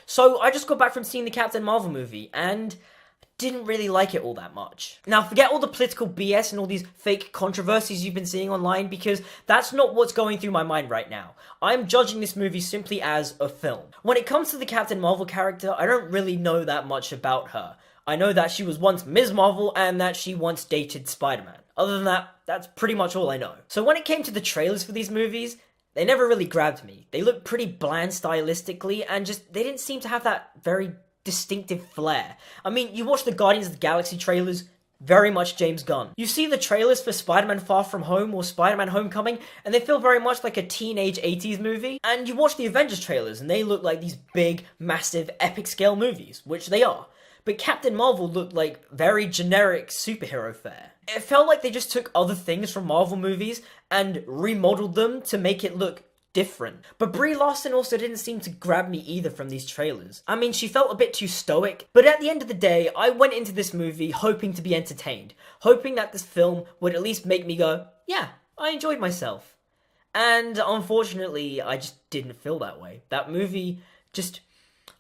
So I just got back from seeing the Captain Marvel movie, and didn't really like it all that much. Now, forget all the political BS and all these fake controversies you've been seeing online, because that's not what's going through my mind right now. I'm judging this movie simply as a film. When it comes to the Captain Marvel character, I don't really know that much about her. I know that she was once Ms. Marvel and that she once dated Spider-Man. Other than that, that's pretty much all I know. So when it came to the trailers for these movies, they never really grabbed me. They looked pretty bland stylistically, and they didn't seem to have that very distinctive flair. I mean, you watch the Guardians of the Galaxy trailers, very much James Gunn. You see the trailers for Spider-Man Far From Home or Spider-Man Homecoming, and they feel very much like a teenage 80s movie. And you watch the Avengers trailers, and they look like these big, massive, epic scale movies, which they are. But Captain Marvel looked like very generic superhero fare. It felt like they just took other things from Marvel movies and remodeled them to make it look different. But Brie Larson also didn't seem to grab me either from these trailers. I mean, she felt a bit too stoic, but at the end of the day, I went into this movie hoping to be entertained, hoping that this film would at least make me go, yeah, I enjoyed myself. And unfortunately, I just didn't feel that way. That movie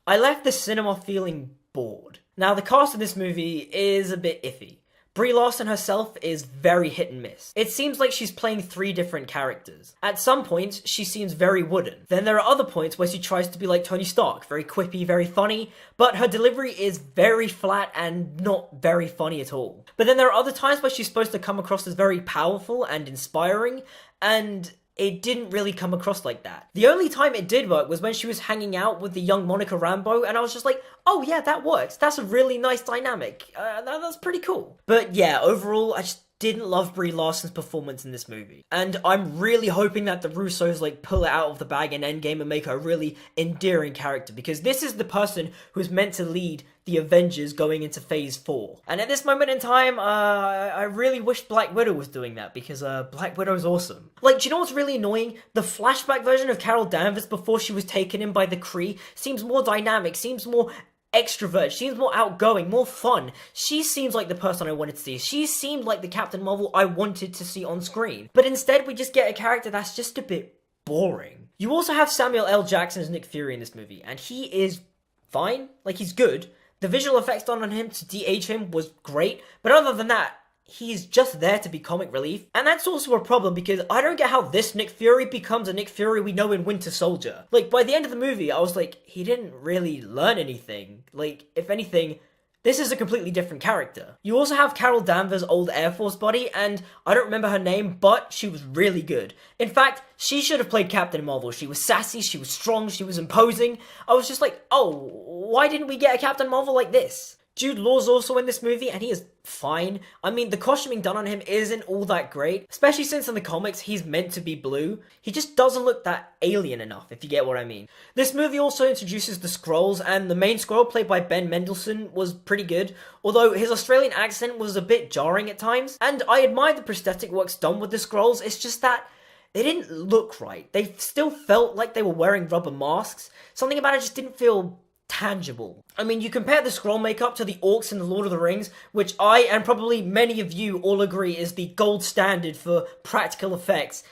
I left the cinema feeling bored. Now, the cast of this movie is a bit iffy. Brie Larson herself is very hit and miss. It seems like she's playing 3 different characters. At some points, she seems very wooden. Then there are other points where she tries to be like Tony Stark, very quippy, very funny, but her delivery is very flat and not very funny at all. But then there are other times where she's supposed to come across as very powerful and inspiring, and it didn't really come across like that. The only time it did work was when she was hanging out with the young Monica Rambeau, and I was just like, oh yeah, that works. That's a really nice dynamic. That's pretty cool. But yeah, overall, I just didn't love Brie Larson's performance in this movie. And I'm really hoping that the Russos pull it out of the bag in Endgame and make her a really endearing character, because this is the person who's meant to lead the Avengers going into Phase 4. And at this moment in time, I really wish Black Widow was doing that, because Black Widow's awesome. Do you know what's really annoying? The flashback version of Carol Danvers before she was taken in by the Kree seems more dynamic, seems more extrovert, she seems more outgoing, more fun. She seems like the person I wanted to see. She seemed like the Captain Marvel I wanted to see on screen. But instead, we just get a character that's just a bit boring. You also have Samuel L. Jackson as Nick Fury in this movie, and he is fine. He's good. The visual effects done on him to de-age him was great, but other than that, he's just there to be comic relief. And that's also a problem, because I don't get how this Nick Fury becomes a Nick Fury we know in Winter Soldier. By the end of the movie, I was like, he didn't really learn anything. If anything, this is a completely different character. You also have Carol Danvers' old Air Force buddy, and I don't remember her name, but she was really good. In fact, she should have played Captain Marvel. She was sassy, she was strong, she was imposing. I was just like, oh, why didn't we get a Captain Marvel like this? Jude Law's also in this movie, and he is fine. I mean, the costuming done on him isn't all that great, especially since in the comics he's meant to be blue. He just doesn't look that alien enough, if you get what I mean. This movie also introduces the Skrulls, and the main Skrull, played by Ben Mendelsohn, was pretty good, although his Australian accent was a bit jarring at times. And I admired the prosthetic works done with the Skrulls, it's just that they didn't look right. They still felt like they were wearing rubber masks. Something about it just didn't feel tangible. I mean, you compare the Skrull makeup to the orcs in The Lord of the Rings, which I, and probably many of you, all agree is the gold standard for practical effects.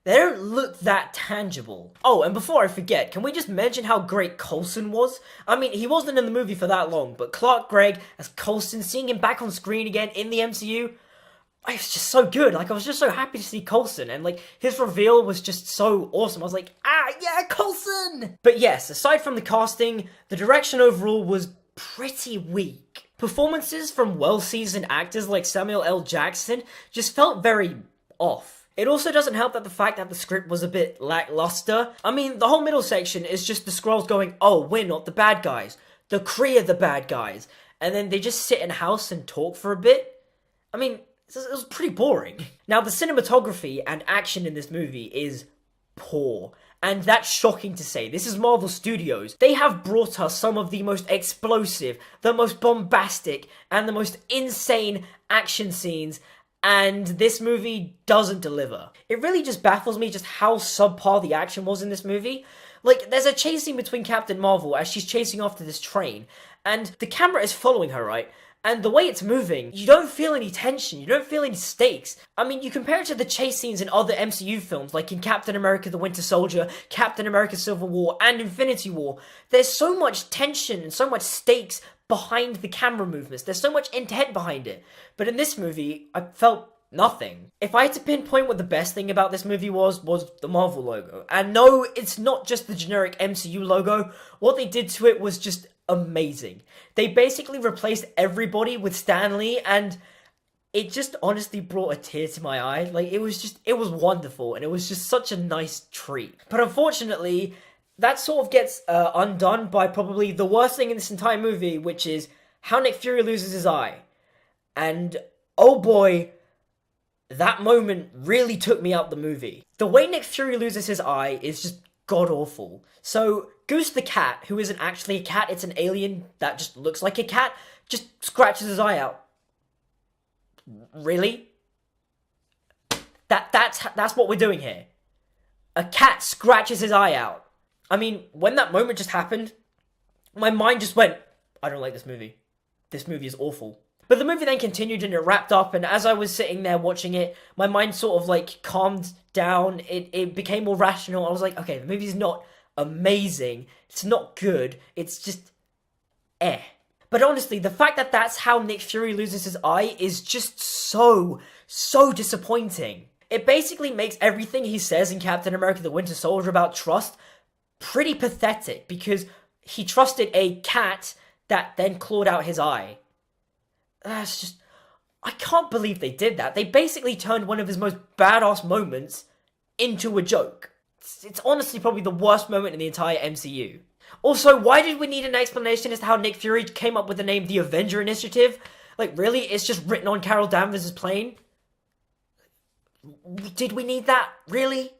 They don't look that tangible. Oh, and before I forget, can we just mention how great Coulson was? I mean, he wasn't in the movie for that long, but Clark Gregg as Coulson, seeing him back on screen again in the MCU, it's just so good. I was just so happy to see Coulson, and his reveal was just so awesome. I was like, yeah, Coulson! But yes, aside from the casting, the direction overall was pretty weak. Performances from well-seasoned actors like Samuel L. Jackson just felt very off. It also doesn't help that the fact that the script was a bit lackluster. I mean, the whole middle section is just the Skrulls going, oh, we're not the bad guys. The Kree are the bad guys. And then they just sit in a house and talk for a bit. I mean, it was pretty boring. Now, the cinematography and action in this movie is poor. And that's shocking to say. This is Marvel Studios. They have brought us some of the most explosive, the most bombastic, and the most insane action scenes, and this movie doesn't deliver. It really just baffles me just how subpar the action was in this movie. Like, there's a chase scene between Captain Marvel as she's chasing after this train, and the camera is following her, right? And the way it's moving, you don't feel any tension, you don't feel any stakes. I mean, you compare it to the chase scenes in other MCU films, like in Captain America the Winter Soldier, Captain America Civil War, and Infinity War. There's so much tension and so much stakes behind the camera movements. There's so much intent behind it. But in this movie, I felt nothing. If I had to pinpoint what the best thing about this movie was the Marvel logo. And no, it's not just the generic MCU logo. What they did to it was just amazing. They basically replaced everybody with Stan Lee, and it just honestly brought a tear to my eye. Like, it was wonderful, and it was just such a nice treat. But unfortunately, that sort of gets undone by probably the worst thing in this entire movie, which is how Nick Fury loses his eye. And oh boy, that moment really took me out the movie. The way Nick Fury loses his eye is just god-awful. So, Goose the cat, who isn't actually a cat, it's an alien that just looks like a cat, just scratches his eye out. Really? That's what we're doing here. A cat scratches his eye out. I mean, when that moment just happened, my mind just went, I don't like this movie. This movie is awful. But the movie then continued and it wrapped up, and as I was sitting there watching it, my mind sort of like calmed down. It became more rational. I was like, okay, the movie's not amazing. It's not good. It's just eh. But honestly, the fact that that's how Nick Fury loses his eye is just so disappointing. It basically makes everything he says in Captain America the Winter Soldier about trust pretty pathetic, because he trusted a cat that then clawed out his eye. That's just... I can't believe they did that. They basically turned one of his most badass moments into a joke. It's honestly probably the worst moment in the entire MCU. Also, why did we need an explanation as to how Nick Fury came up with the name The Avenger Initiative? Like, really? It's just written on Carol Danvers' plane? Did we need that? Really?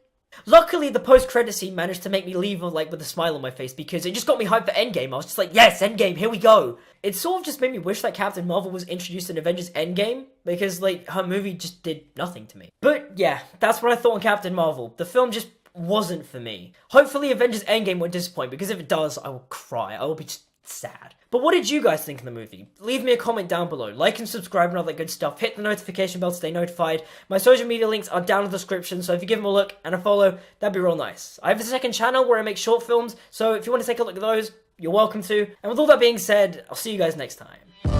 Luckily, the post-credit scene managed to make me leave like with a smile on my face, because it just got me hyped for Endgame. I was just like, yes, Endgame, here we go. It sort of just made me wish that Captain Marvel was introduced in Avengers Endgame, because like her movie just did nothing to me. But yeah, that's what I thought on Captain Marvel. The film just wasn't for me. Hopefully Avengers Endgame won't disappoint, because if it does, I will cry. I will be just sad. But what did you guys think of the movie? Leave me a comment down below. Like and subscribe and all that good stuff. Hit the notification bell to stay notified. My social media links are down in the description, so if you give them a look and a follow, that'd be real nice. I have a second channel where I make short films, so if you want to take a look at those, you're welcome to. And with all that being said, I'll see you guys next time.